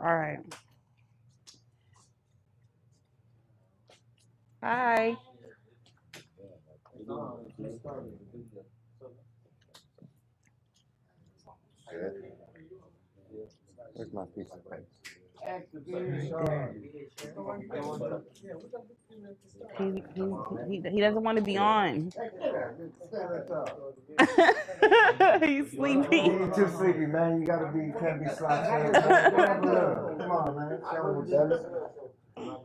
All right. Hi. Where's my piece of paper? Right there. He doesn't want to be on. He's sleepy. You too sleepy, man. You gotta be, can't be slouched all the time. Go have a look. Come on, man. Show them, Dennis. You're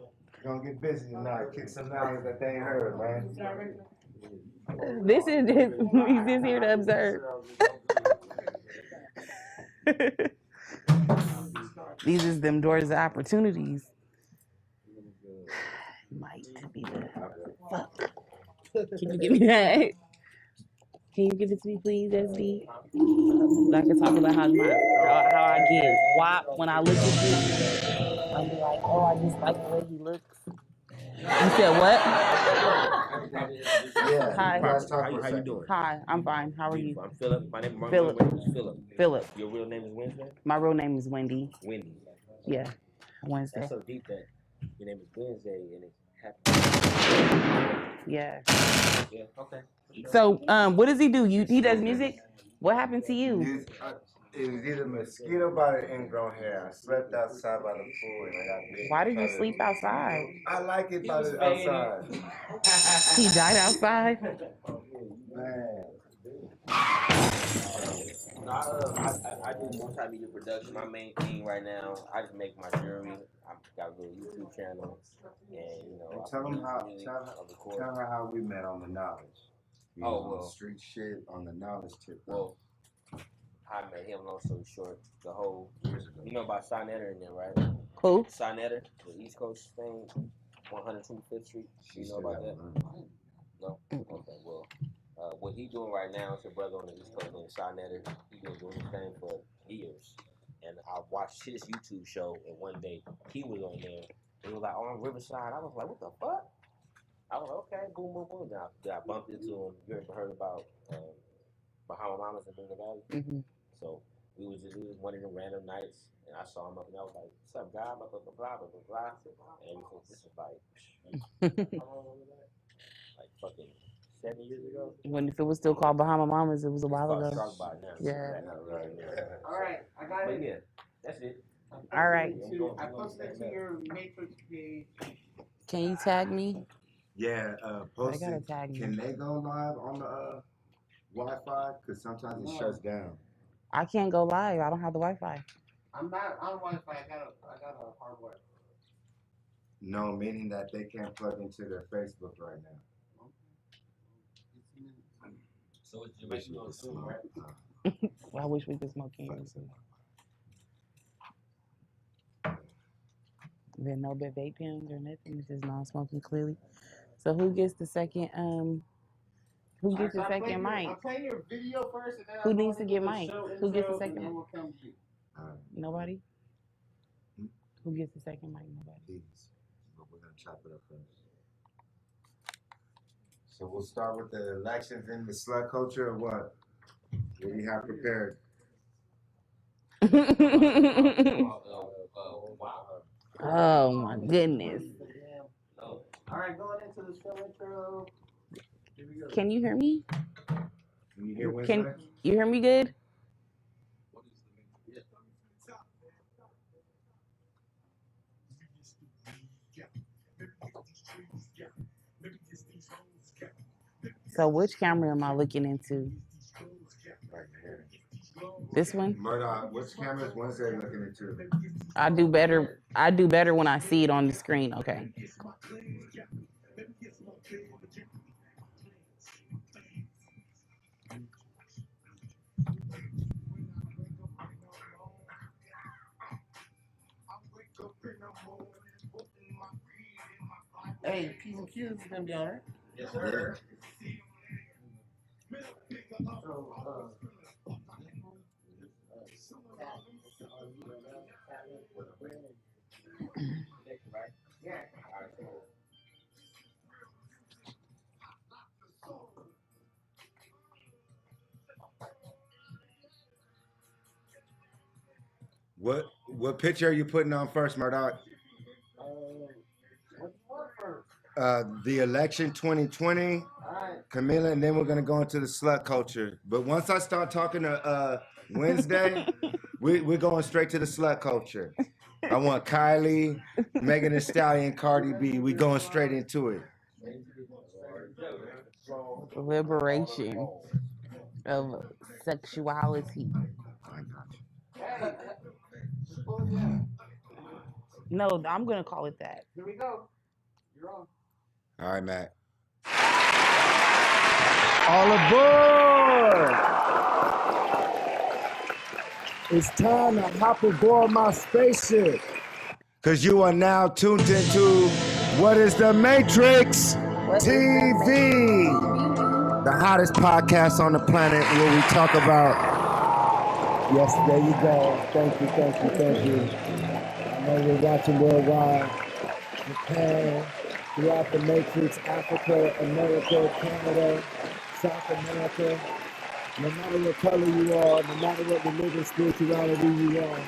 gonna get busy tonight. Kick some knowledge that they ain't heard, man. This is just, he's just here to observe. These is them doors of opportunities. Might be the fuck. Can you give me that? Can you give it to me, please, SD? I can talk about how I get wop when I look at you. I'll be like, oh, I just like the way he looks. You said what? Yeah. Hi. How you doing? Hi, I'm fine. How are you? I'm Philip. My name Philip. is Philip. Philip. Your real name is Wednesday? My real name is Wendy. Wendy. Yeah, Wednesday. That's so deep that your name is Wednesday and it's happy. Yeah. Yeah, okay. So, what does he do? He does music? What happened to you? It was either mosquito bite or ingrown hair. I slept outside by the pool and I got bit. Why did you sleep outside? I like it by the outside. He died outside? Man. No, I do multimedia production. My main thing right now, I just make my jewelry. I got a little YouTube channel, and Tell them tell her how we met on the knowledge. On street shit, on the knowledge tip. Well, I met him. Long story short, the whole years ago. You know about Sinetter and them, right? Who? Sinetter, the East Coast thing, 125th Street. You know about that? No. Okay. Well, what he doing right now is a brother on the East Coast named Sinetter. He been doing this thing for years, and I watched his YouTube show, and one day he was on there. He was like on Riverside. I was like, what the fuck? I was like, okay, boom, boom, boom. Then I bumped into him. You ever heard about Bahama Mamas in Boone Valley? Mm-hmm. So it was one of the random nights, and I saw him up, and I was like, "What's up, guy?" Blah blah blah blah blah blah. And this was like, how long was that? Like fucking 7 years ago. When if it was still called Bahama Mamas, it was a while ago. Struck by now. Yeah. All right, I got it. Yeah, that's it. All right. I posted it to your Matrix page. Can you tag me? Yeah, post gotta it. tag me. Can they go live on the Wi-Fi? Because sometimes it shuts down. I can't go live. I don't have the Wi-Fi. I'm not on Wi-Fi. I got a hardware. No, meaning that they can't plug into their Facebook right now. So it's Jamaican soon, right? I wish we could smoke cannabis. There no bad vape pens or nothing. It's just non-smoking clearly. So who gets the second? Who gets the second mic? I'm playing your video first, and then Who needs to get mic? Who gets the second mic? Nobody. Who gets the second mic? Nobody. Please, but we're gonna chop it up first. So we'll start with the elections in the slut culture, or what? What do you have prepared? Oh my goodness. All right, going into the show intro. Can you hear me? Can you hear Can you hear me good? So which camera am I looking into? Right here. This one? Murdoch, which camera is Wednesday looking into? I do better when I see it on the screen. Okay. Hey, P's and Q's is gonna be on, right? Yes, sir. So, yeah. What picture are you putting on first, Murdoch? The election 2020, Camila, and then we're gonna go into the slut culture. But once I start talking to Wednesday, we're going straight to the slut culture. I want Kylie, Megan Thee Stallion, Cardi B. We going straight into it. Liberation of sexuality. No, I'm gonna call it that. Here we go. You're on. All right, Matt. All aboard! It's time to hop aboard my spaceship. Because you are now tuned into What is the Matrix TV, the hottest podcast on the planet where we talk about. Yes, there you go. Thank you. I know you're watching worldwide, Japan, throughout the Matrix, Africa, America, Canada, South America. No matter what color you are, no matter what religion, spirituality you are,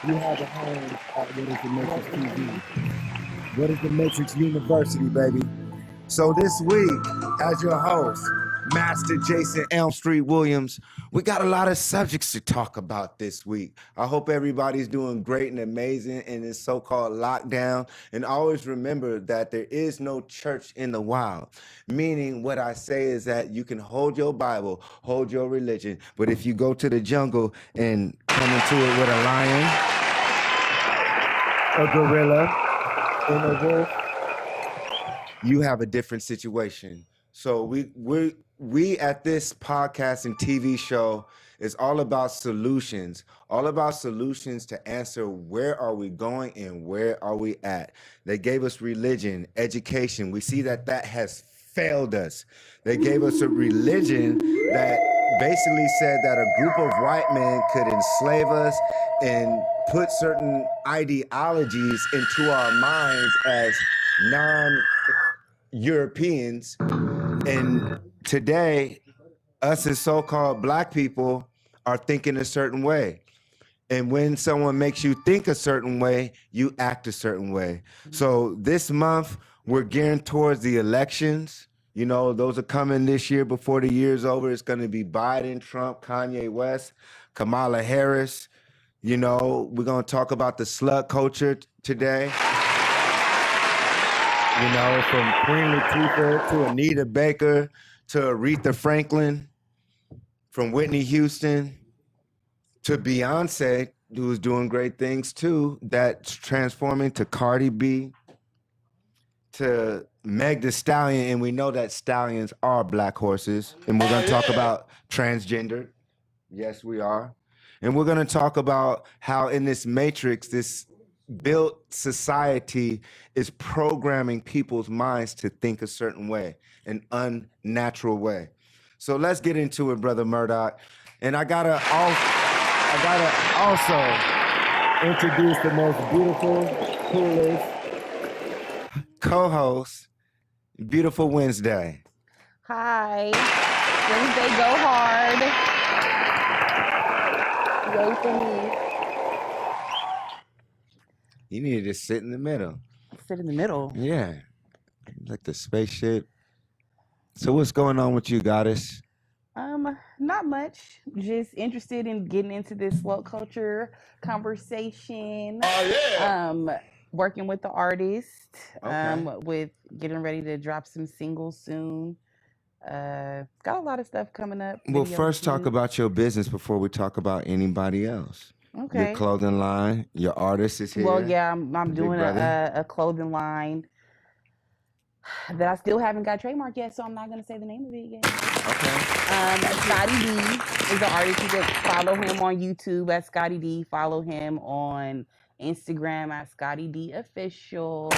you have a home at What is the Matrix TV. What is the Matrix University, baby? So this week, as your host, Master Jason Elm Street Williams, we got a lot of subjects to talk about this week. I hope everybody's doing great and amazing in this so-called lockdown. And always remember that there is no church in the wild. Meaning what I say is that you can hold your Bible, hold your religion, but if you go to the jungle and come into it with a lion, a gorilla, and a wolf, you have a different situation. So we at this podcast and TV show is all about solutions to answer where are we going and where are we at. They gave us religion, education. We see that has failed us. They gave us a religion that basically said that a group of white men could enslave us and put certain ideologies into our minds as non-Europeans. And today, us as so-called black people are thinking a certain way. And when someone makes you think a certain way, you act a certain way. So this month, we're gearing towards the elections. You know, those are coming this year before the year's over. It's going to be Biden, Trump, Kanye West, Kamala Harris. You know, we're going to talk about the slut culture today. You know, from Queen Latifah to Anita Baker to Aretha Franklin, from Whitney Houston to Beyonce, who's doing great things too, that's transforming, to Cardi B, to Meg Thee Stallion, and we know that stallions are black horses, and we're going to talk about transgender. Yes, we are. And we're going to talk about how in this matrix, this built society is programming people's minds to think a certain way, an unnatural way. So let's get into it, Brother Murdoch. And I gotta also introduce the most beautiful, coolest co-host, Beautiful Wednesday. Hi. Wednesday go hard. Yay for me. You need to just sit in the middle. Sit in the middle. Yeah. Like the spaceship. So what's going on with you, Goddess? Not much. Just interested in getting into this slut culture conversation. Oh yeah. Working with the artist. Okay. With getting ready to drop some singles soon. Got a lot of stuff coming up. Well, first talk about your business before we talk about anybody else. Okay. Your clothing line, your artist is here. Well, yeah, I'm doing a clothing line that I still haven't got trademarked yet, so I'm not gonna say the name of it yet. Okay. Scotty D is an artist. You can follow him on YouTube at Scotty D. Follow him on Instagram at Scotty D Official.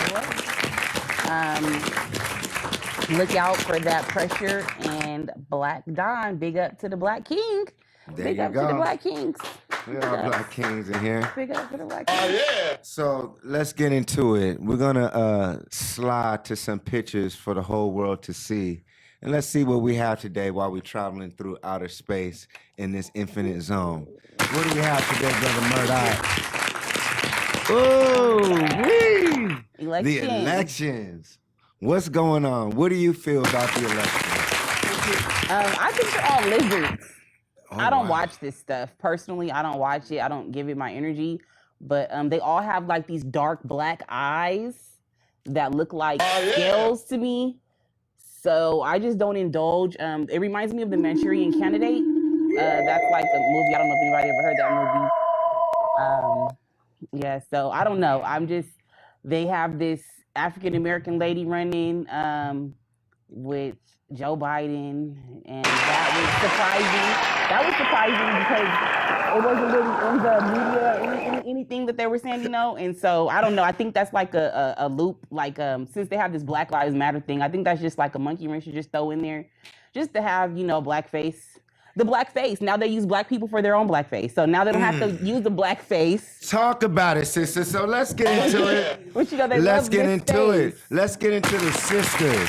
Look out for that pressure and Black Don. Big up to the Black King. Big up to the Black Kings. We got Black Kings in here. Big up to the Black Kings. Oh yeah. So let's get into it. We're gonna slide to some pictures for the whole world to see. And let's see what we have today while we're traveling through outer space in this infinite zone. What do we have today, Brother Murdoch? Ooh, Election. the elections. What's going on? What do you feel about the elections? I think they're all lizards. Oh, I don't wow. watch this stuff personally. I don't watch it. I don't give it my energy. But they all have like these dark black eyes that look like scales to me. So I just don't indulge. It reminds me of the Manchurian Candidate. That's like a movie. I don't know if anybody ever heard that movie. Yeah, so I don't know. They have this African American lady running with Joe Biden, and that was surprising because it wasn't really in the media or anything that they were saying, And so I don't know. I think that's like a loop. Like since they have this Black Lives Matter thing, I think that's just like a monkey wrench to just throw in there, just to have blackface. The blackface. Now they use black people for their own blackface. So now they don't have to use the blackface. Talk about it, sister. So let's get into it. But Let's get into it. Let's get into the sisters.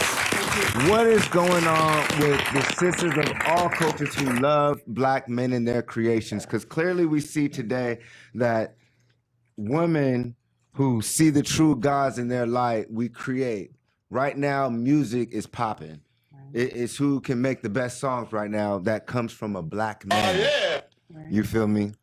What is going on with the sisters of all cultures who love black men and their creations? Because clearly we see today that women who see the true gods in their light, we create. Right now, music is popping. It's who can make the best songs right now that comes from a black man. Oh, yeah. You feel me?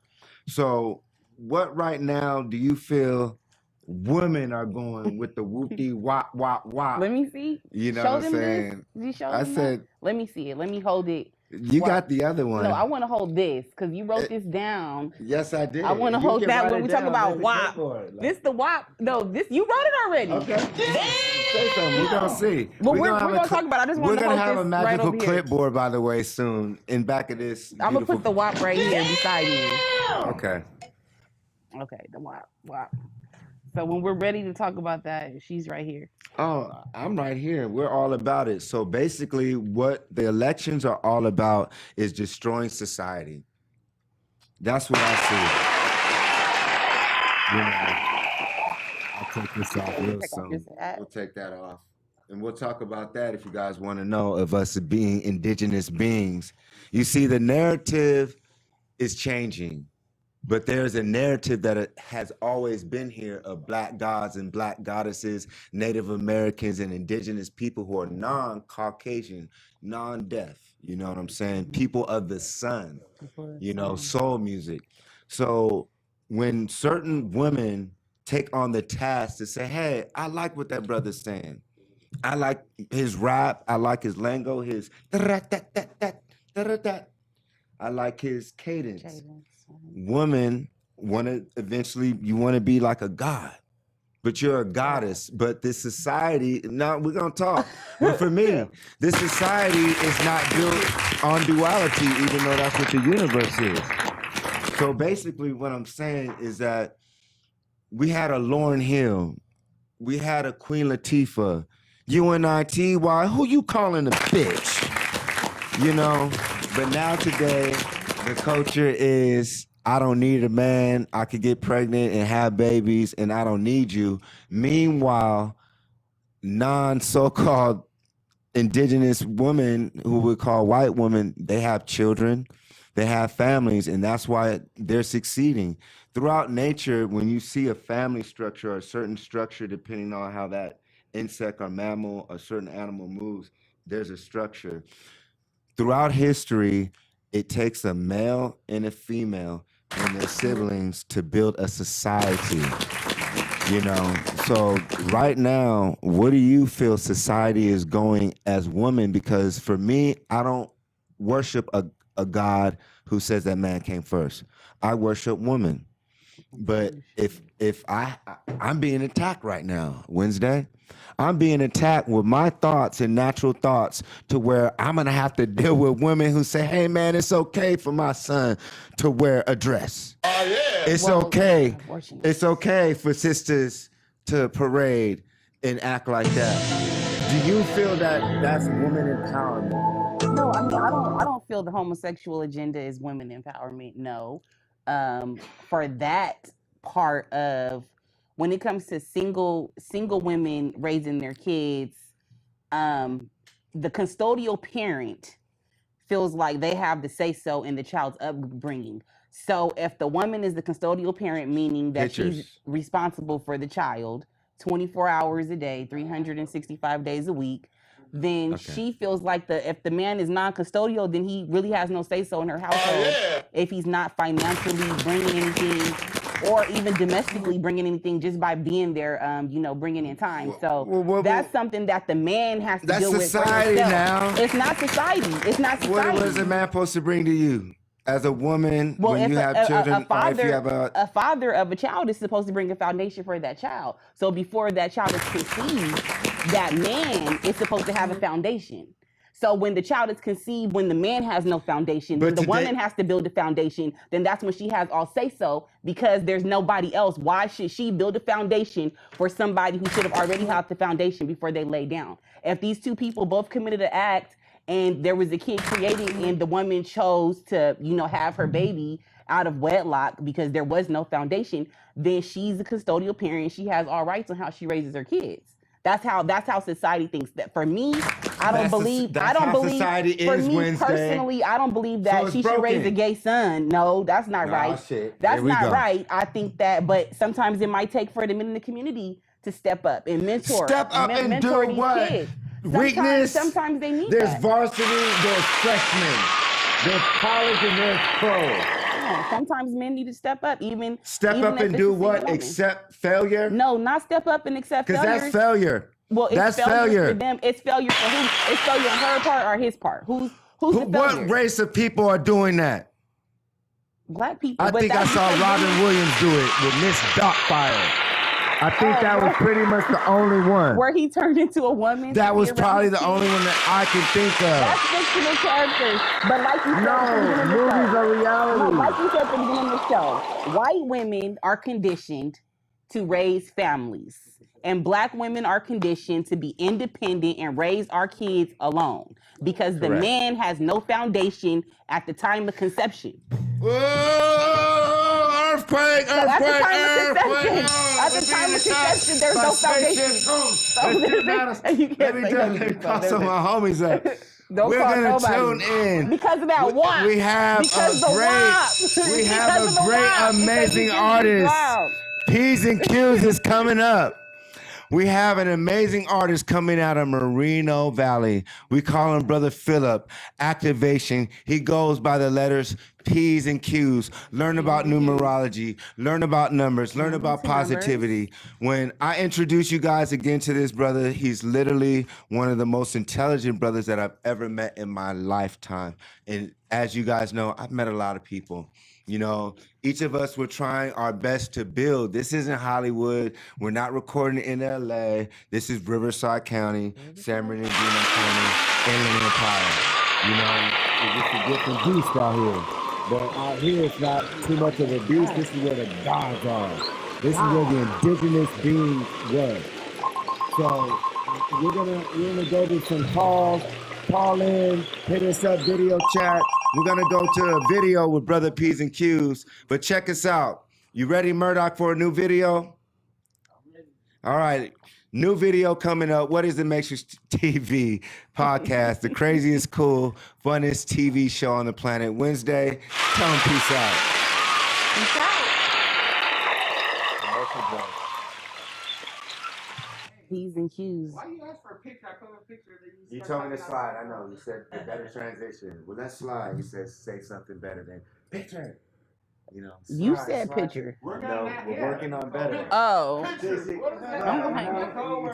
So what right now do you feel women are going with the whoop-dee wop wop wop? Let me see. You know show what I'm saying? I said, let me see it. Let me hold it. You got the other one. No, I want to hold this because you wrote this down. Yes, I did. I want to hold that when we talk about WAP. This the WAP. No, this you wrote it already. Okay. Say something. We're gonna see. Well, we're gonna talk about it. I just want to hold this. We're gonna have a magical right clipboard, by the way, soon in back of this. I'm gonna put the WAP right here beside me. Okay. Okay, the WAP. So when we're ready to talk about that, she's right here. Oh, I'm right here. We're all about it. So basically, what the elections are all about is destroying society. That's what I see. I'll take this off real soon. We'll take that off. And we'll talk about that if you guys want to know of us being indigenous beings. You see, the narrative is changing. But there's a narrative that has always been here of black gods and black goddesses, Native Americans and indigenous people who are non-Caucasian, non-deaf, you know what I'm saying? People of the sun, soul music. So when certain women take on the task to say, hey, I like what that brother's saying. I like his rap. I like his lingo, his I like his cadence. Women you want to be like a god, but you're a goddess. But this society, now we're gonna talk. But for me, this society is not built on duality, even though that's what the universe is. So basically, what I'm saying is that we had a Lauryn Hill, we had a Queen Latifah, UNITY. Who you calling a bitch? But now today, the culture is, I don't need a man. I could get pregnant and have babies, and I don't need you. Meanwhile, so-called indigenous women, who we call white women, they have children, they have families, and that's why they're succeeding. Throughout nature, when you see a family structure or a certain structure, depending on how that insect or mammal or certain animal moves, there's a structure. Throughout history, it takes a male and a female and their siblings to build a society, So right now, what do you feel society is going as women? Because for me, I don't worship a God who says that man came first. I worship woman. But if I'm being attacked right now, Wednesday, I'm being attacked with my thoughts and natural thoughts to where I'm going to have to deal with women who say, hey, man, it's okay for my son to wear a dress. Oh, yeah. It's okay for sisters to parade and act like that. Do you feel that that's women empowerment? No, I mean, I don't feel the homosexual agenda is women empowerment. No. For that part of when it comes to single women raising their kids, the custodial parent feels like they have the say so in the child's upbringing. So if the woman is the custodial parent, meaning that she's Pictures. responsible for the child 24 hours a day, 365 days a week, then Okay. she feels like if the man is non-custodial, then he really has no say-so in her household if he's not financially bringing anything or even domestically bringing anything just by being there, bringing in time. So that's something that the man has to deal with for society himself. now. It's not society. It's not society. What is a man supposed to bring to you? As a woman, Well, when if you have children, or if you have a father of a child is supposed to bring a foundation for that child. So before that child is conceived, that man is supposed to have a foundation. So when the child is conceived, when the man has no foundation, when the woman has to build a foundation, then that's when she has all say so, because there's nobody else. Why should she build a foundation for somebody who should have already had the foundation before they lay down? If these two people both committed an act and there was a kid created and the woman chose to, have her baby out of wedlock because there was no foundation, then she's a custodial parent. She has all rights on how she raises her kids. That's how society thinks. That for me, I don't believe society is for me Wednesday. Personally, I don't believe that So she broken. should raise a gay son. No, that's not right. Shit. That's not right. I think that, but sometimes it might take for the men in the community to step up and mentor. Step up and mentor do these what? kids. Weakness. Sometimes they need There's that. varsity, there's freshmen, there's college, and there's pro. Sometimes men need to step up, even step even up if and it's do a single what? woman. Accept failure? No, not step up and accept failure. Because that's failure. Well, that's failure for them. It's failure for who? It's failure on her part or his part? Who's the failure? What race of people are doing that? Black people. I think I saw Robin Williams do it with Miss Doubtfire. I think that was pretty much the only one. Where he turned into a woman. That was probably the only one that I can think of. That's fictional characters. But like you said, movies are reality. No, like you said at the beginning of the show, white women are conditioned to raise families. And black women are conditioned to be independent and raise our kids alone. Because the man has no foundation at the time of conception. Whoa, earthquake. At the time of conception, there's no foundation. Let me call some of my homies up. We're going to tune in. Because of that WAP. We have a great, amazing artist. P's and Q's is coming up. We have an amazing artist coming out of Moreno Valley. We call him Brother Phillip. Activation. He goes by the letters P's and Q's. Learn about numerology. Learn about numbers. Learn about positivity. When I introduce you guys again to this brother, he's literally one of the most intelligent brothers that I've ever met in my lifetime. And as you guys know, I've met a lot of people. You know, each of us were trying our best to build. This isn't Hollywood. We're not recording in LA. This is Riverside County, San Bernardino County, Inland Empire. You know, it's just a different beast out here. But out here, it's not too much of a beast. This is where the gods are. This is where the indigenous beings were. So we're gonna go to some calls. Call in, hit us up, video chat. We're gonna go to a video with Brother P's and Q's. But check us out. You ready, Murdoch, for a new video? All right. New video coming up. What is the Matrix TV podcast? The craziest, cool, funnest TV show on the planet. Wednesday. Tell them peace out. Peace out. P's and Q's. Why you ask for a picture? I put a picture that You told me to slide. I know. You said the better transition. Well, let's slide. You said say something better than picture. You know. Slide, You said picture. We're working on better. Oh. You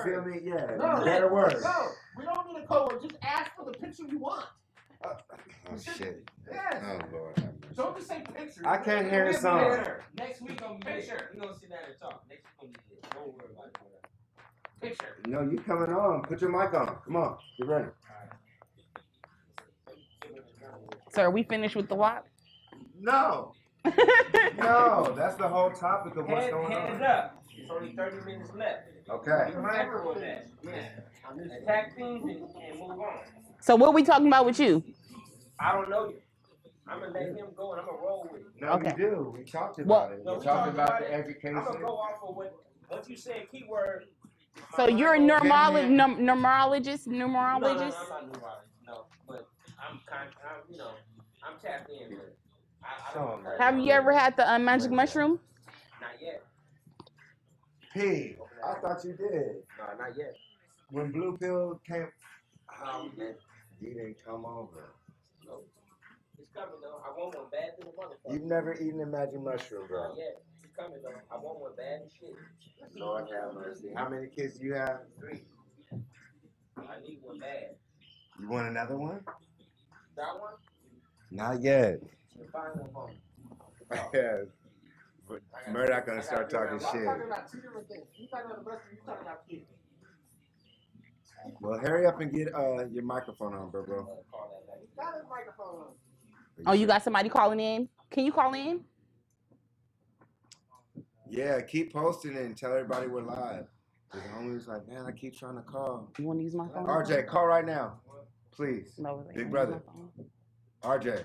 feel me? Yeah. Better words. No, we don't need a code word. Just ask for the picture you want. Oh shit. Yes. Oh Lord. Don't just say picture. I can't hear the song. Next week on picture. We're gonna sit down and talk. Next week on this. Don't worry about it. Picture. No, you coming on. Put your mic on. Come on. Get ready. So are we finished with the WAP? No. No, that's the whole topic of what's going on. Hands up. It's only 30 minutes left. Okay. Remember with that. Attack things and move on. So what are we talking about with you? I don't know you. I'm going to let him go and I'm going to roll with it. No, we do. We talked about it. We talked about the education. I'm going to go off of what you said, keyword. So you're a numerologist? No, I'm not numerologist. No, but I'm tapped in. Have you ever had the magic mushroom? Not yet. P, I thought you did. No, not yet. When Blue Pill came, you didn't come over. Nope. It's coming though. I want one bad than the motherfucker. You've never eaten a magic mushroom, bro. Not yet. It's coming though. I want one bad as shit. Lord have mercy. How many kids do you have? 3. I need one bad. You want another one? Got one? Not yet. You find one for me. Yeah. Murdoch gonna start talking shit. I'm talking about 2 different things. You talking about the breast, you talking about kids. Well, hurry up and get your microphone on, bro. He got his microphone on. Oh, you got somebody calling in? Can you call in? Yeah, keep posting it and tell everybody we're live. The homie was like, man, I keep trying to call. You want to use my phone? RJ, call right now, please. No, Big brother. RJ,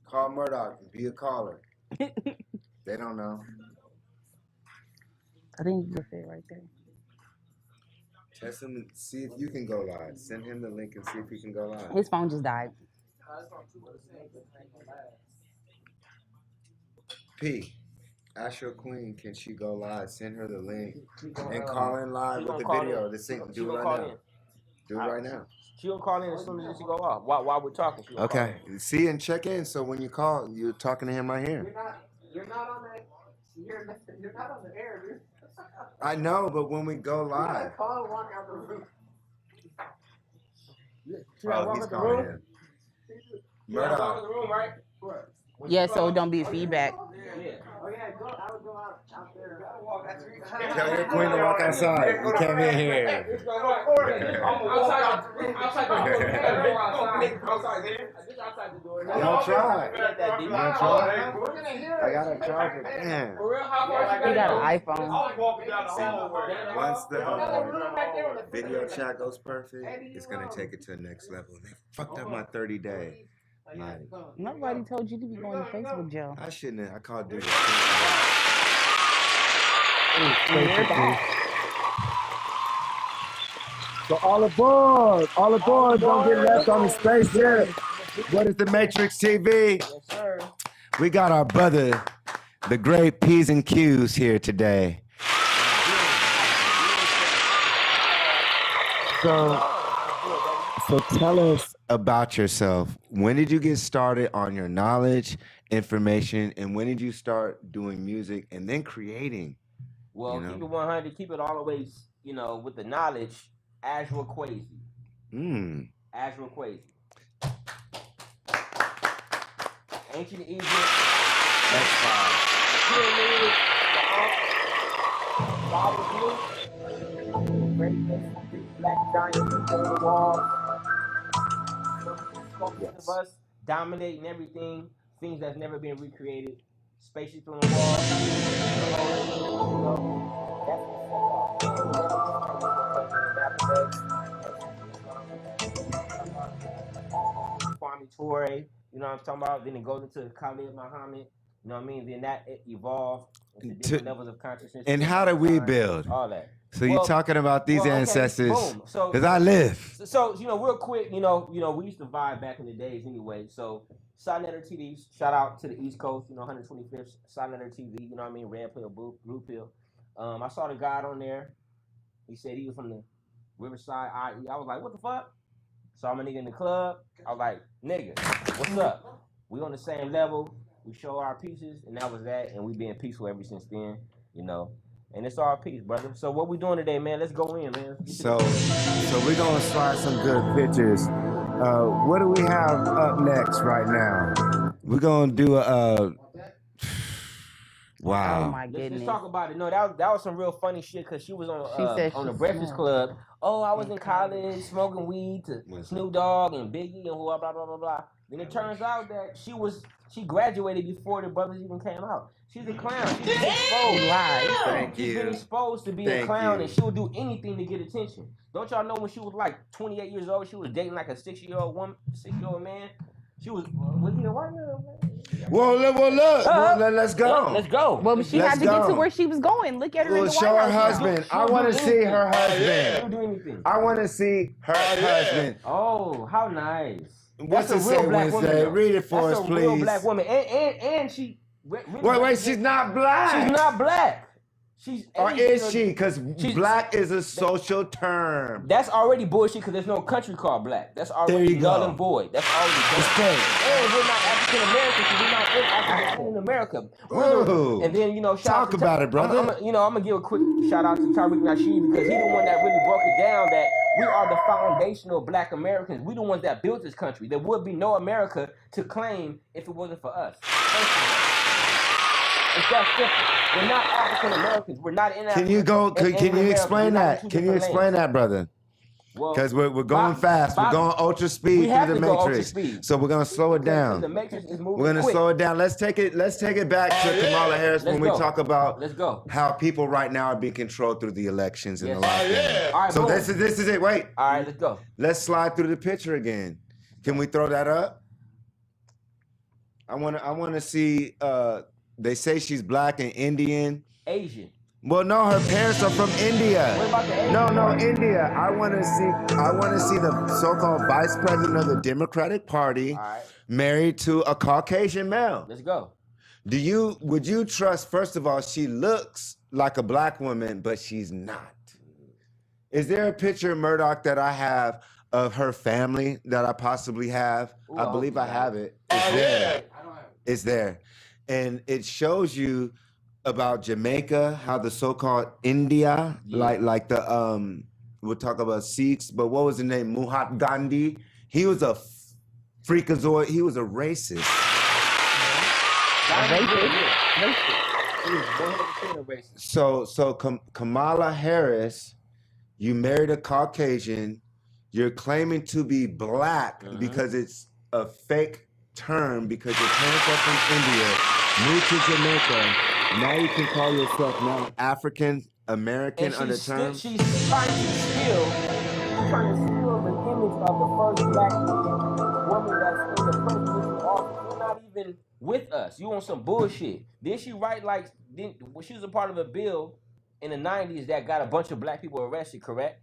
call Murdoch and be a caller. They don't know. I think you can say it right there. Test him and see if you can go live. Send him the link and see if he can go live. His phone just died. P, ask your queen, can she go live? Send her the link and call in live with the video. The sync. Do it right now. Do it right now. She'll call in as soon as she go off. While we're talking. Okay. See and check in. So when you call, you're talking to him right here. You're not on that. You're not on the air, dude. I know, but when we go live. Call and walk out the room. Oh, he's calling in. Murdoch. The room, right? What? Yeah, so don't be feedback. Yeah. Oh yeah, I would go out there. Tell your queen to walk outside. You came in here. Outside the door. Don't try. Don't Don't try. I got a charger. Damn. He got an iPhone. Once the video chat goes perfect, it's gonna take it to the next level. They fucked up my 30-day. Like, Nobody told you to be going to Facebook jail. I shouldn't have. I called dude. So all aboard! All aboard! Don't get left on the spaceship. What is the Matrix TV? Yes, sir. We got our brother, the great P's and Q's here today. So tell us about yourself. When did you get started on your knowledge, information, and when did you start doing music and then creating? Well, keep it 100, keep it always, with the knowledge, Azure Quasi. Azure Quasi. Ancient Egypt. That's fine. Pyramid, the greatness, black giants on the walls. Sculptures of us dominating everything, things that's never been recreated, spaceships on the wall. Kwame Ture, you know what I'm talking about? Then it goes into Khalid Muhammad, you know what I mean? Then that it evolved into different levels of consciousness. And how did we build? All that. So you're talking about these ancestors, So because I live. So real quick, we used to vibe back in the days anyway. So Signetter TV, shout out to the East Coast, 125th Signetter TV, you know what I mean? Red pill, blue pill. I saw the guy on there. He said he was from the Riverside IE. I was like, what the fuck? Saw my nigga in the club. I was like, nigga, what's up? We on the same level. We show our pieces, and that was that. And we been peaceful ever since then, And it's our piece, brother. So what we doing today, man? Let's go in, man. So we're gonna slide some good pictures. What do we have up next right now? We're gonna do a wow. Oh my goodness. Let's talk about it. No, that was some real funny shit because she was on the Breakfast Club. Oh, I was in college smoking weed to Snoop Dogg and Biggie and blah blah blah blah blah. Then it turns out that she graduated before the brothers even came out. She's a clown. She's been exposed. She's been exposed to be a clown, and she'll do anything to get attention. Don't y'all know when she was like 28 years old, she was dating like a 6-year-old man. She was he a white man? Well, look. Let's go. Let's go. Well, she had to get to where she was going. Look at her in the show White her House husband. I want to see her husband. She'll do anything. I want to see her husband. Oh, how nice. What's That's it a real say, black woman. Wednesday? Though. Read it for That's us, a real please. black woman, and she. Really Wait, she's not black. She's not black. She's Or Asian. is she? Because black is a social term. That's already bullshit because there's no country called black. That's There already you null go. and void. That's already done. And we're not African Americans. We're not in Africa. We're in America. Ooh. And then Talk about it, brother. I'm gonna give a quick shout out to Tariq Nasheed because he's the one that really broke it down that we are the foundational black Americans. We the ones that built this country. There would be no America to claim if it wasn't for us. It's that simple. We're not African Americans. We're not in Africa. Can you explain that? Can you explain that, brother? Because we're going fast. We're going ultra speed through the Matrix. So we're gonna slow it down. The Matrix is moving We're gonna slow it down. Let's take it back to Kamala Harris when we talk about how people right now are being controlled through the elections and the like. All right, so this is it. Wait. All right, let's go. Let's slide through the picture again. Can we throw that up? I wanna see. They say she's black and Indian. Asian. Well, no, her parents are from India. What about the Asian? No, India. I want to see the so-called vice president of the Democratic Party married to a Caucasian male. Let's go. Would you trust? First of all, she looks like a black woman, but she's not. Is there a picture of Murdoch that I have of her family that I possibly have? Ooh, I believe I have it. It's there. It's there. And it shows you about Jamaica, how the so-called India, like the we'll talk about Sikhs, but what was the name? Mahatma Gandhi. He was a freakazoid. He was a racist. So Kamala Harris, you married a Caucasian. You're claiming to be black because it's a fake term because your parents are from India. Moved to Jamaica. Now you can call yourself now African American under term. She's trying to steal the image of the first black woman that's in the presidential office. You're not even with us. You on some bullshit. Then she write she was a part of a bill in the 90s that got a bunch of black people arrested, correct?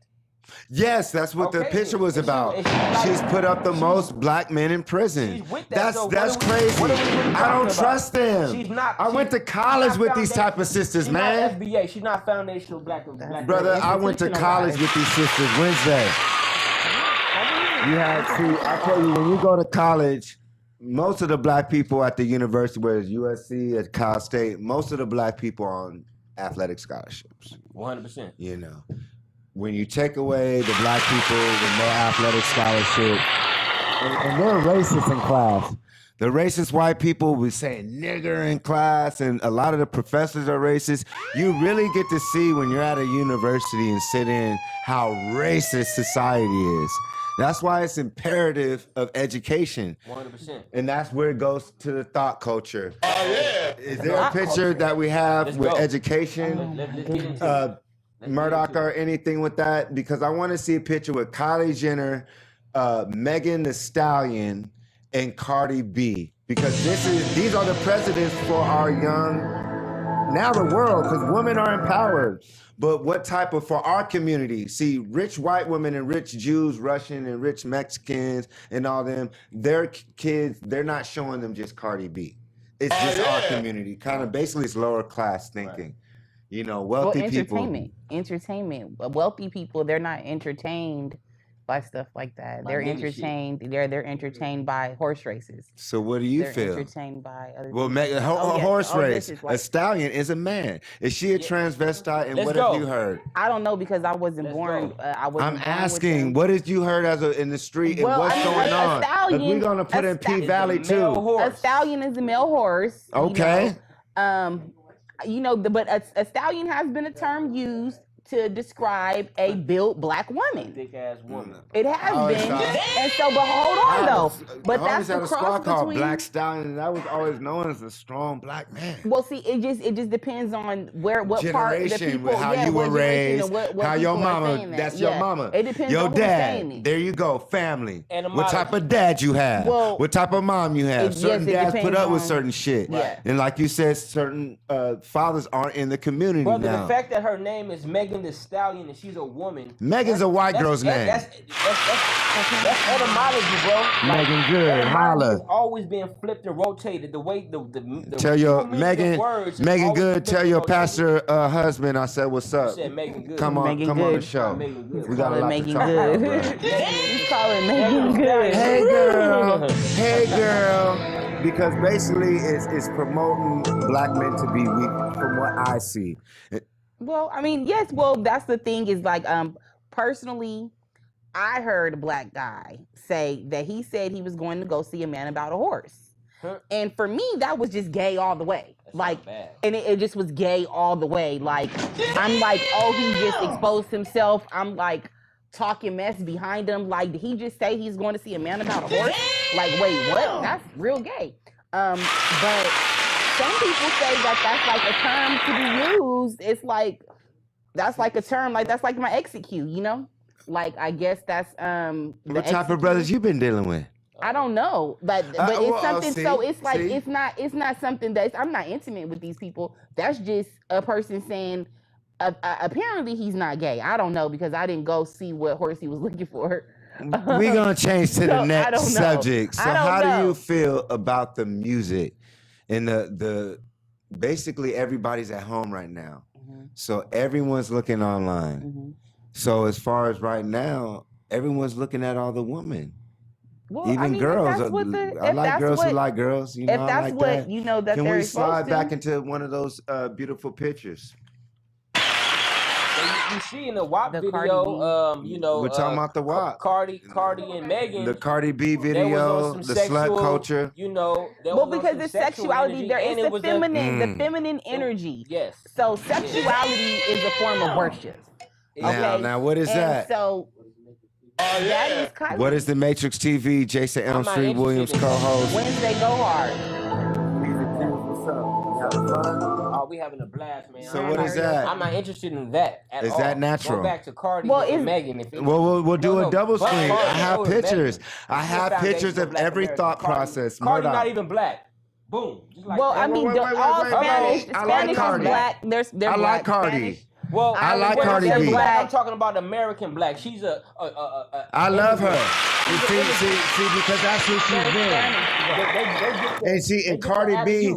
Yes, that's what the picture was about. She's put up the most black men in prison. She's with that, that's crazy. I don't trust them. She's not. I went to college with these type of sisters, man. She's not FBA. She's not foundational black. Brother, I went to college with these sisters Wednesday. I tell you, when you go to college, most of the black people at the university, whether it's USC, at Cal State, most of the black people are on athletic scholarships. 100%. You know. When you take away the black people with no athletic scholarship, and they're racist in class. The racist white people be saying nigger in class, and a lot of the professors are racist. You really get to see when you're at a university and sit in how racist society is. That's why it's imperative of education. 100%. And that's where it goes to the thought culture. Oh, yeah. Is there a picture that we have with education? Let's get into it. Murdoch or anything with that? Because I want to see a picture with Kylie Jenner, Megan Thee Stallion, and Cardi B. Because these are the presidents for our now the world, because women are empowered. But what type of, for our community? See, rich white women and rich Jews, Russian and rich Mexicans and all them, their kids, they're not showing them just Cardi B. It's just our community. Kind of basically it's lower class thinking. Right. You know, wealthy people. Entertainment. Wealthy people, they're not entertained by stuff like that. They're entertained. They're entertained by horse races. So what do you feel? They're entertained by other. Well, horse race. A stallion is a man. Is she a transvestite? And what have you heard? I don't know because I wasn't born. I'm asking, what did you heard in the street and what's going on? Stallion, we're gonna put in P Valley too. A stallion is a male horse. Okay. But a stallion has been a term used to describe a built black woman. Thick ass woman. It has been. And so, but hold on though. But that's the cross between Black Stallion, and that was always known as a strong black man. Well, see, it just depends on what generation, part the people, how you were raised, what how your mama. That's your mama. It depends your on dad. who's saying it. There you go, family. What type of dad you have? What type of mom you have? Certain dads put up with certain shit. Yeah. And like you said, certain fathers aren't in the community now. The fact that her name is Megan Megan Thee Stallion and she's a woman. Megan's a white girl's name. That's etymology, bro. Like, Megan Good, holla. has always been flipped and rotated. The way the tell your Megan Good. Tell your pastor husband I said what's up. You said Megan Good. Come on, Megan come Good. on the show. We got a lot to talk about, bro. He's calling Megan Good. Hey girl. Because basically it's promoting black men to be weak from what I see. Well, I mean, yes. Well, that's the thing is like, personally, I heard a black guy say that he said he was going to go see a man about a horse. And for me, that was just gay all the way. That's like, and it just was gay all the way. Like, I'm like, oh, he just exposed himself. I'm like talking mess behind him. Like, did he just say he's going to see a man about a horse? Like, wait, what? That's real gay. But some people say that that's like a term to be used. It's like, that's like a term, like that's like my execute, you know? Like, I guess that's what type of brothers you been dealing with? I don't know, but it's something. See, so it's like see? it's not something that I'm not intimate with these people. That's just a person saying. Apparently, he's not gay. I don't know because I didn't go see what horse he was looking for. We're gonna change to the next subject. So, how know. do you feel about the music and the basically everybody's at home right now, so everyone's looking online. So as far as right now, everyone's looking at all the women. Well, even I mean, girls. I like girls who like girls. You know, if that's I like what that. you know that Can they're we slide to? back into one of those beautiful pictures? You see in the WAP video, we're talking about the WAP. Cardi and Megan. The Cardi B video, the slut culture. You know, well, because it's sexuality. There is the feminine energy. Yes. So sexuality is a form of worship. Okay. Now what is that? So. That is Kylie. What is the Matrix TV? Jason Elm Street Williams co-host. Wednesday Go Hard. What's up? You having fun? Oh, we having a blast, man. So what is that? I'm not interested in that at all. Is that natural? Go back to Cardi and Megan. We'll do a double screen. I have pictures. I have pictures of every thought process. Cardi not even black. Boom. Well, I mean, all Spanish. Spanish is black. There's I like Cardi. Well, I like Cardi B. I'm talking about American black. She's I love her. See, because that's who she's been. And see, and Cardi B,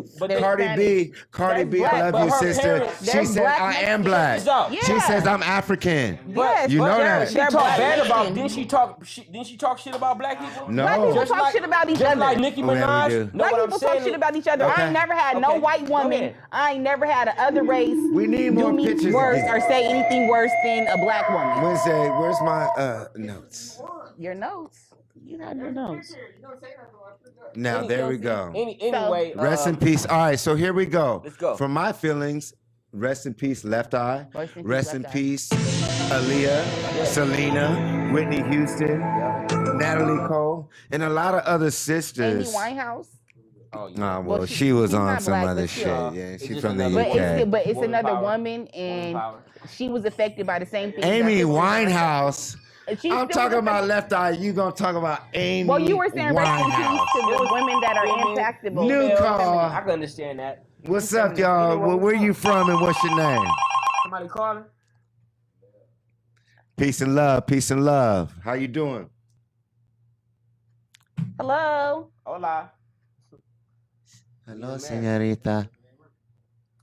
I love you, sister. She said, I am black. She says, I'm African. You know that. She talked bad about. Didn't she talk shit about black people? No. Black people talk shit about each other. Just like Nicki Minaj. Black people talk shit about each other. I ain't never had no white woman. I ain't never had another race. We need more pictures. Worse or say anything worse than a black woman. Wednesday, where's my notes? Your notes. You have your notes. Now there we go. Anyway, rest in peace. All right, so here we go. Let's go. For my feelings, rest in peace, Left Eye. Rest in peace, Aaliyah, Selena, Whitney Houston, Natalie Cole, and a lot of other sisters. Amy Winehouse. Well, she was on some other shit. Yeah, she's from the UK. But it's another woman, and she was affected by the same thing. Amy Winehouse. I'm talking about Left Eye. You gonna talk about Amy? Well, you were saying rest in peace to the women that are impactable. New call. I can understand that. What's up, y'all? Where you from and what's your name? Somebody calling? Peace and love. Peace and love. How you doing? Hello. Hola. Hello, señorita.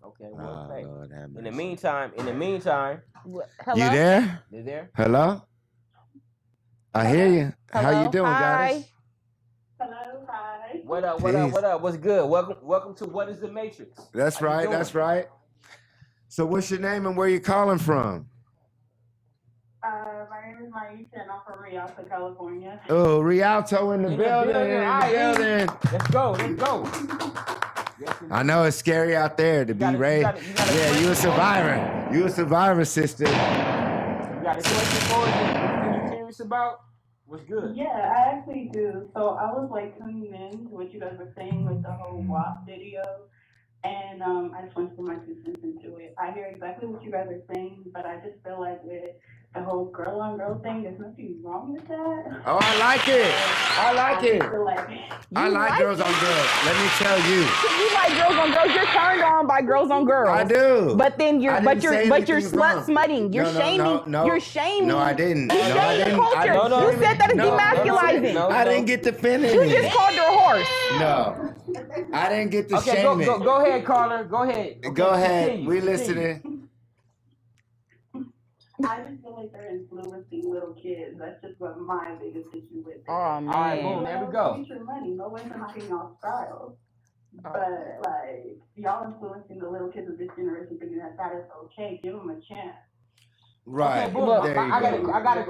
Okay. Well, hey. Lord, in the meantime. Hello? You there? You there? Hello. I hear you. Hello? How you doing, guys? Hello, hi. What up? What's good? Welcome to What is the Matrix? That's right. That's right. So, what's your name and where you calling from? My name is Maisha and I'm from Rialto, California. Oh, Rialto in the building. Let's go. I know it's scary out there to be raised. Yeah, you a survivor. You a survivor, sister. You got a question for us? Anything you curious about? What's good? Yeah, I actually do. So I was like tuning in to what you guys were saying with the whole WAP video. And I just want to put my 2 cents into it. I hear exactly what you guys are saying, but I just feel like with the whole girl on girl thing. There's nothing wrong with that. Oh, I like it. I like it. Feel like I like girls on girls. Let me tell you. You like girls on girls. You're turned on by girls on girls. I do. But then you're slut smutting. You're shaming. No. You're shaming. No, I didn't. You shaming the culture. You said that it's demasculizing. I didn't get to finish. You just called her a horse. No. I didn't get to Okay, shame it. go ahead, Carter. Go ahead. Okay, Go ahead. continue, We continue. listening. I just feel like they're influencing little kids. That's just what my biggest issue with it. Oh man. All right, boom. There we go. Get your money. No one's knocking y'all style. But like y'all influencing the little kids of this generation, thinking that is okay. Give them a chance. Right. Okay, boom. There you go. I got a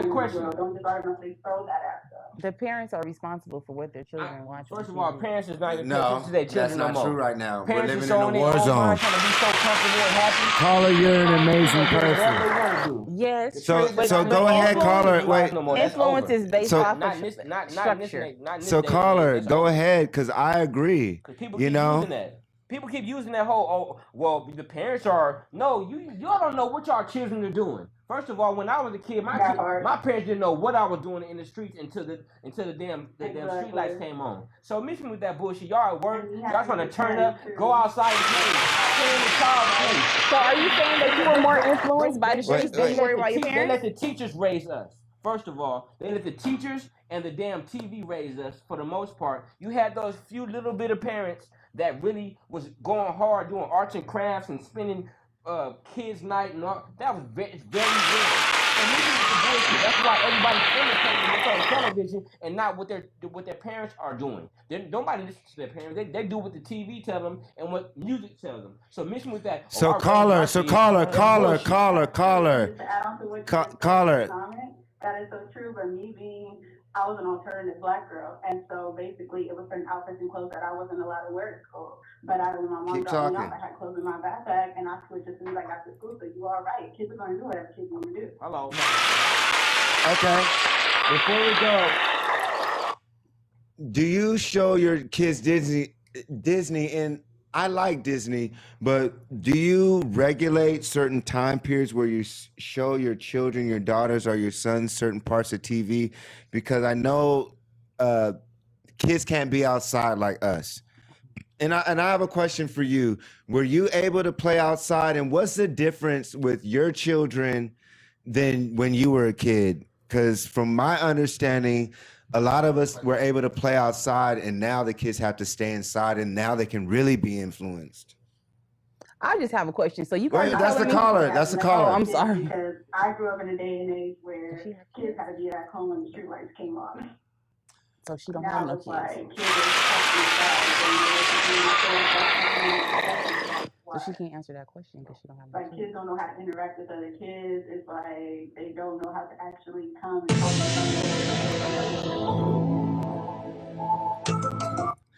question. Don't just automatically throw that at them. The parents are responsible for what their children watch. First of all, parents is not even No, to their children that's no not more. true right now. Parents We're is living in a war trying zone. to be so comfortable and happy. Caller, you're an amazing Whatever they person. want to do. Yes. So go ahead, caller. Wait. Influence is based So- off Not of this, not structure. this So day. caller, That's go over. ahead, because I agree. Because people You keep know? using that. People keep using that whole, oh, well, the parents are, no, y'all don't know what y'all children are doing. First of all, when I was a kid, my parents didn't know what I was doing in the streets until the damn street lights came on. So miss me with that bullshit. Y'all at work, y'all trying to turn up, go outside and play in the child play. So are you saying that you were more influenced by the streets than you were by your They parents? let the teachers raise us. First of all, they let the teachers and the damn TV raise us for the most part. You had those few little bit of parents that really was going hard doing arts and crafts and spending kids' night and all. That was it's very rare. And this is the bullshit. That's why everybody's imitating what's on television and not what their parents are doing. Nobody listens to their parents. They do what the TV tell them and what music tells them. So mission with that. So caller. Just to add on to what you said, Caller. comment, that is so true. But I was an alternative black girl, and so basically it was certain outfits and clothes that I wasn't allowed to wear at school. But when my mom Keep dropped me talking. off, I had clothes in my backpack, and I switched as soon as I got to school. So you all right? Kids are going to do whatever kids want to do. Hello. Okay. Before we go, Do you show your kids Disney? And I like Disney, but do you regulate certain time periods where you show your children, your daughters or your sons certain parts of TV? Because I know kids can't be outside like us. And I have a question for you. Were you able to play outside? And what's the difference with your children than when you were a kid? Because from my understanding, a lot of us were able to play outside, and now the kids have to stay inside, and now they can really be influenced. I just have a question. So you guys Wait, that's the caller. That's the caller. Oh, I'm sorry. Because I grew up in a day and age where kids had to be at home when the street lights came on. So she don't Now have no it's kids. like kids are So she can't answer that question because she don't have no like kids. kids don't know how to interact with other kids. It's like they don't know how to actually come and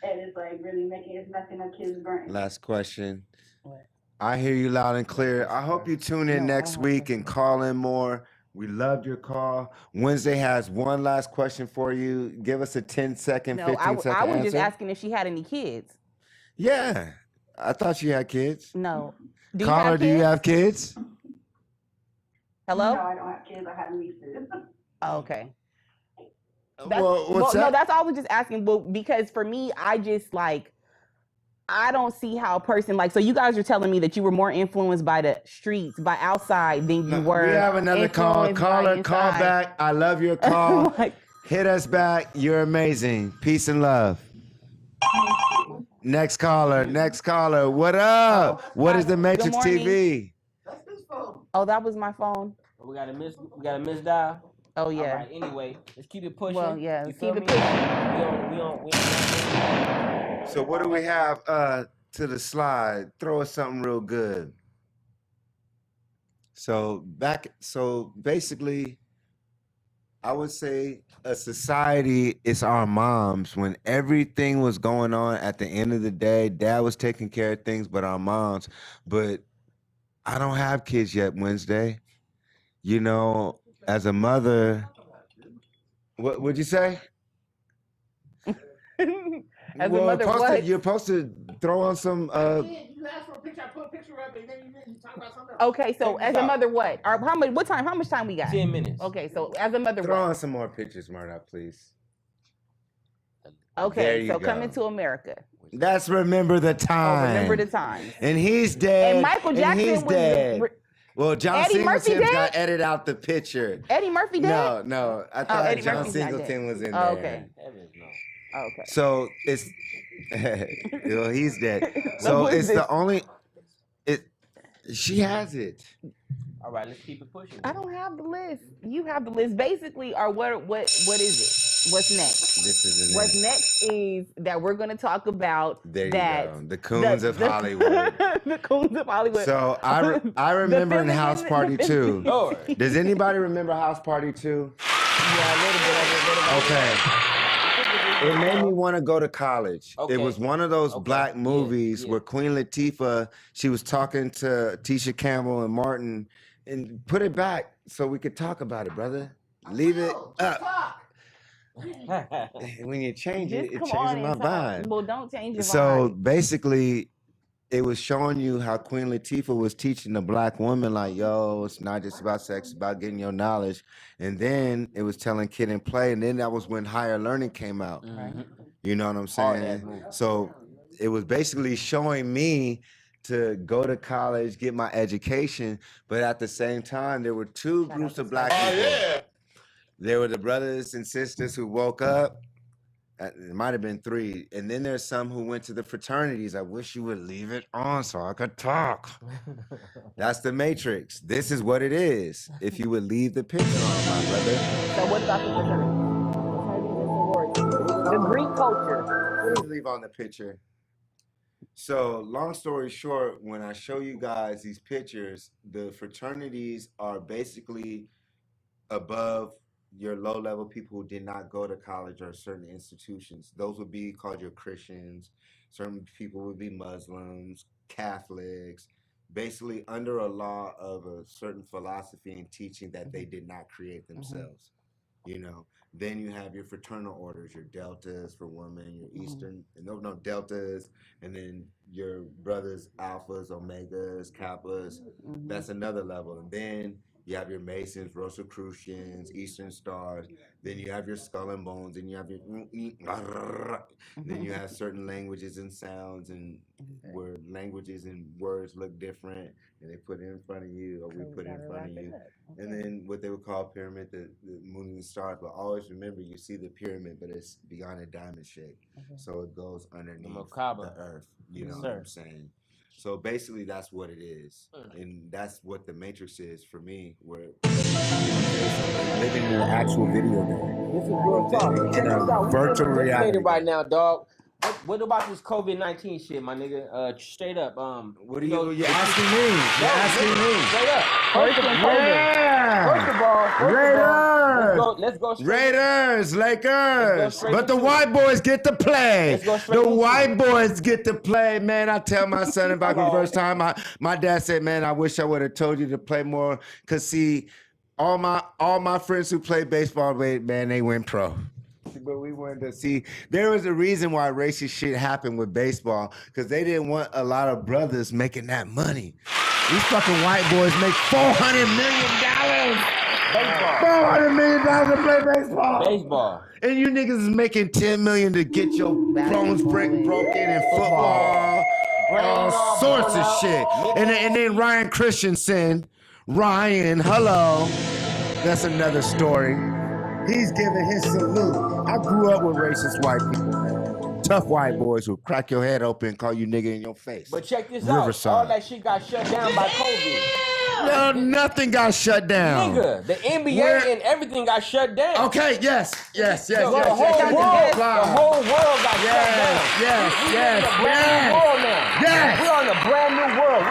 and it's like really messing up kids' brains. Last question. What? I hear you loud and clear. I hope you tune in next week and call in more. We loved your call. Wednesday has one last question for you. Give us a 10-second, 15-second I was answer. just asking if she had any kids. Yeah. I thought you had kids. No. Caller, do you have kids? Hello? No, I don't have kids. I have nieces. Oh, okay. What's that? No, that's all I was just asking. Well, because for me, I just like, I don't see how a person like, so you guys are telling me that you were more influenced by the streets, by outside than you were. We have another call. influenced by Caller, call inside. back. I love your call. Like, Hit us back. You're amazing. Peace and love. Next caller. What up? What is the Matrix morning. TV? That's his phone. oh, that was my phone. we got a misdial. Oh, yeah. All right, anyway, let's keep it pushing. Well, yeah, You let's feel keep it me? pushing. We on. So what do we have to the slide? Throw us something real good. So basically, I would say a society is our moms. When everything was going on at the end of the day, dad was taking care of things, but our moms. But I don't have kids yet, Wednesday. You know, as a mother, what would you say? As a mother, what? You're supposed to throw on some just asked for a picture. I put a picture up, and then you talk about something else. Okay, so Check as this a out. mother, what? Or how much time we got? 10 minutes. Okay, so as a mother, Throw what? on some more pictures, Murdoch, please. There Okay, you so go. Coming to America. That's Remember the Time. Oh, Remember the Times. And he's dead. And Michael Jackson he's was dead. Well, John Eddie Murphy Singleton's dead? got edited out the picture. Eddie Murphy dead? No. I thought Eddie John Murphy's not Singleton dead. was in Oh, there. okay. Heavens no. Okay. So it's well, he's dead. So So what is it's this? the only she has it. All right, let's keep it pushing. I don't have the list. You have the list. Basically, or what is it? What's next? This is What's next is that we're going to talk about there you that go. The Coons of Hollywood. The Coons of Hollywood. So I remember in House Party 2. Lord. Does anybody remember House Party 2? Yeah, a little bit of it. Okay. It made me want to go to college. Okay. It was one of those black movies where Queen Latifah, she was talking to Tisha Campbell and Martin, and put it back so we could talk about it, brother. Leave it up. When you change it, it changes my vibe. Well, don't change your So vibe. basically, it was showing you how Queen Latifah was teaching the black woman, like, yo, it's not just about sex, it's about getting your knowledge. And then it was telling Kid and Play, and then that was when Higher Learning came out. Mhm. You know what I'm Hard ass saying? movie. So it was basically showing me to go to college, get my education, but at the same time, there were two groups of black people. There were the brothers and sisters who woke up. It might have been 3. And then there's some who went to the fraternities. I wish you would leave it on so I could talk. That's the Matrix. This is what it is. If you would leave the picture on, my brother. So what about the fraternities? The Greek culture. Please leave on the picture. So long story short, when I show you guys these pictures, the fraternities are basically above your low-level people who did not go to college or certain institutions. Those would be called your Christians. Certain people would be Muslims, Catholics, basically under a law of a certain philosophy and teaching that they did not create themselves. You know, then you have your fraternal orders, your deltas for women, your Eastern, no deltas, and then your brothers, alphas, omegas, kappas. That's another level. And then you have your Masons, Rosicrucians, Eastern Stars. Then you have your Skull and Bones, and you have your then you have certain languages and sounds, and where languages and words look different, and they put it in front of you, or we put it in front of you. And then what they would call pyramid, the moon and the stars. But always remember, you see the pyramid, but it's beyond a diamond shape, so it goes underneath the earth. You know what I'm saying? So basically, that's what it is, and that's what the Matrix is for me. Where living in an actual video game. This is real talk. In a virtual reality. Right now, dog. What about this COVID-19 shit, my nigga? Straight up. What are you asking me? You're asking me. Straight up. First of all, Raiders. let's go straight. Raiders, Lakers. straight But the into white boys get to play. Let's go straight The into white boys get to play, man. I tell my son about the first time. My dad said, man, I wish I would have told you to play more. Cause see, all my friends who play baseball, man, they went pro. But we wanted to see, there was a reason why racist shit happened with baseball, because they didn't want a lot of brothers making that money. These fucking white boys make $400 million. Baseball. $400 million to play baseball. Baseball. And you niggas is making $10 million to get your bones broken in football. All sorts of shit. And then Ryan Christensen, hello. That's another story. He's giving his salute. I grew up with racist white people, man. Tough white boys who crack your head open and call you nigga in your face. But check this Riverside. out. All that shit got shut down by COVID. No, nothing got shut down. Nigga, the NBA and everything got shut down. Okay, yes. The whole world got shut down. Yes. We're on a brand new world.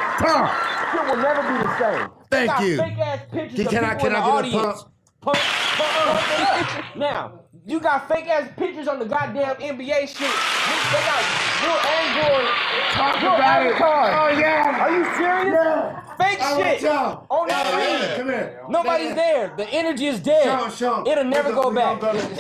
Shit will never be the same. Thank you. Fake ass pictures Can of I people in the get a audience. Pump it up. Now, you got fake ass pictures on the goddamn NBA shit. They got real Android. Talk about it. Oh yeah. Are you serious? Yeah. Fake shit. On the screen. Come here. Nobody's there. The energy is dead. Show him. It'll never go back. It's It's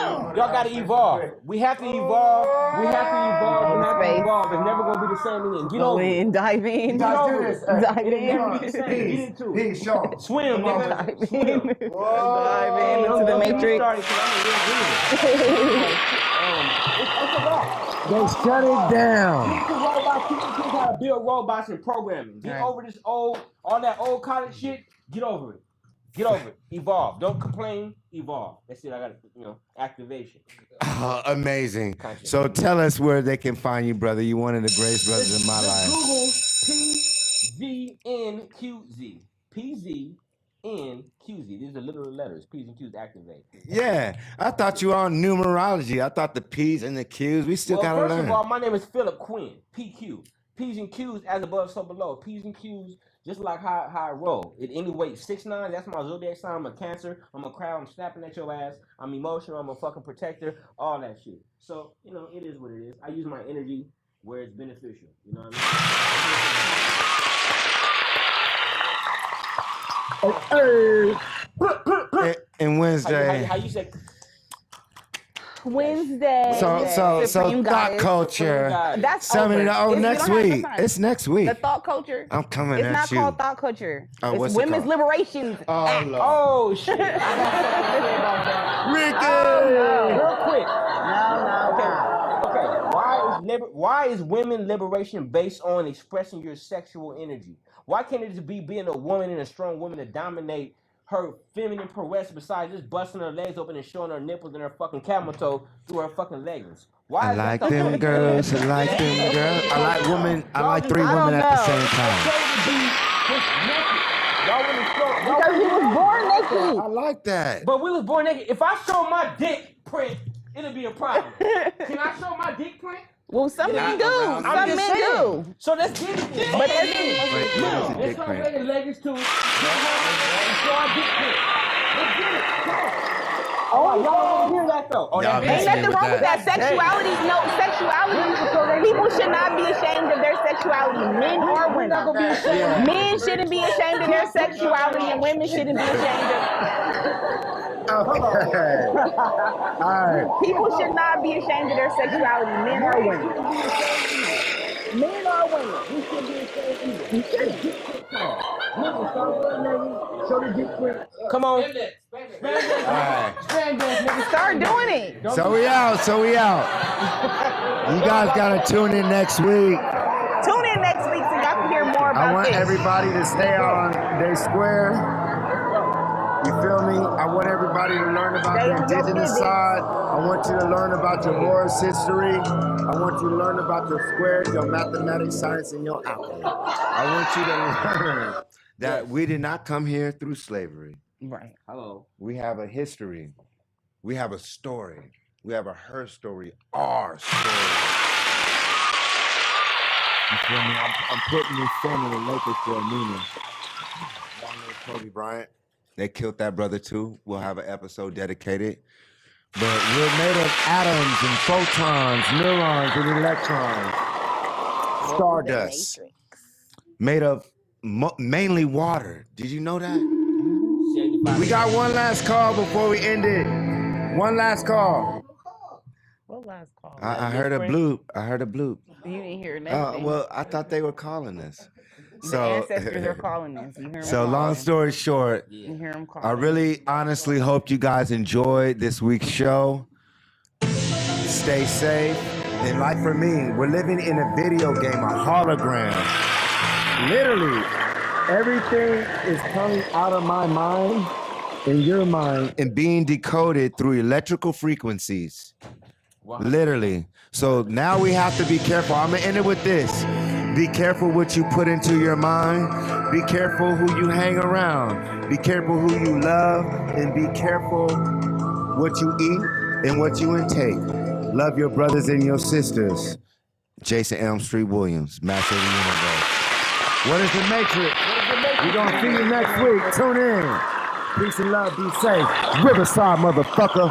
over. Y'all gotta evolve. We have to evolve. We have to evolve. We have to evolve. It's never gonna be the same again. Get over it. Dive in. Get over it. Dive It'll never in. be the same. Get into it. Peace, Sean. Swim, nigga. Dive Swim. in. Dive in into the matrix. They shut it down. People gotta build robots and programming. Get over this all that old college shit. Get over it. Get over it. Evolve. Don't complain. Evolve. That's it. I got activation. Amazing. So tell us where they can find you, brother. You one of the greatest brothers in my life. Google PZNQZ. PZNQZ. These are literal letters. P's and Q's activate. Yeah, I thought you were on numerology. I thought the P's and the Q's. We still gotta learn. First of all, my name is Philip Quinn. PQ. P's and Q's as above, so below. P's and Q's. Just like how I roll. It anyway, 6'9", that's my zodiac sign. I'm a Cancer. I'm a crowd. I'm snapping at your ass. I'm emotional. I'm a fucking protector. All that shit. So, it is what it is. I use my energy where it's beneficial. You know what I mean? And Wednesday. How you say? Wednesday. So thought culture. That's Summing over. Next week. It's next week. The thought culture. I'm coming it's at not you. called thought culture. Oh, it's what's Women's it called? Liberation Act. Oh shit. Ricky! Real quick. No. Okay. Why is women liberation based on expressing your sexual energy? Why can't it just be being a woman and a strong woman to dominate her feminine prowess besides just busting her legs open and showing her nipples and her fucking camel toe through her fucking leggings? Why I like them girls. I like them girls. I like women. I like three women at the same time. Because we was born naked. I like that. But we was born naked. If I show my dick print, it'll be a problem. Can I show my dick print? Well, some men do. Some men do. So let's get it. But that's Let's go make the leggings too. Let's show our dick print. Let's get it. Come on. Oh, y'all don't hear that though. Oh, Y'all ain't nothing wrong with that. Sexuality, people should not be ashamed of their sexuality, men or women. Men shouldn't be ashamed of their sexuality, and women shouldn't be ashamed of Okay. All right. People should not be ashamed of their sexuality, men or women. Men or women. We shouldn't be ashamed either. We shouldn't. Come on. Start doing it. So we out. You guys gotta tune in next week. Tune in next week so y'all can hear more about I want this. everybody to stay on their square. You feel me? I want everybody to learn about the indigenous side. I want you to learn about your Morris history. I want you to learn about your squares, your mathematics, science, and your alchemy. I want you to learn that we did not come here through slavery. Right. Hello. We have a history. We have a story. We have a her story, our story. You feel me? I'm putting this son in the Lakers for a meaning. Kobe Bryant. They killed that brother too. We'll have an episode dedicated. But we're made of atoms and photons, neurons and electrons. Stardust. Made of mainly water. Did you know that? We got one last call before we end it. One last call. What last call? I heard a bloop. You didn't hear nothing. Well, I thought they were calling us. The ancestors are calling us. You hear them So long story short, you hear them calling. I really honestly hope you guys enjoyed this week's show. Stay safe. And like for me, we're living in a video game, a hologram. Literally, everything is coming out of my mind, in your mind, and being decoded through electrical frequencies. Wow. Literally. So now we have to be careful. I'm gonna end it with this. Be careful what you put into your mind. Be careful who you hang around. Be careful who you love. And be careful what you eat and what you intake. Love your brothers and your sisters. Jason Elm Street Williams, Master of the Universe. What is the Matrix? We're going to see you next week. Tune in. Peace and love. Be safe. Riverside, motherfucker.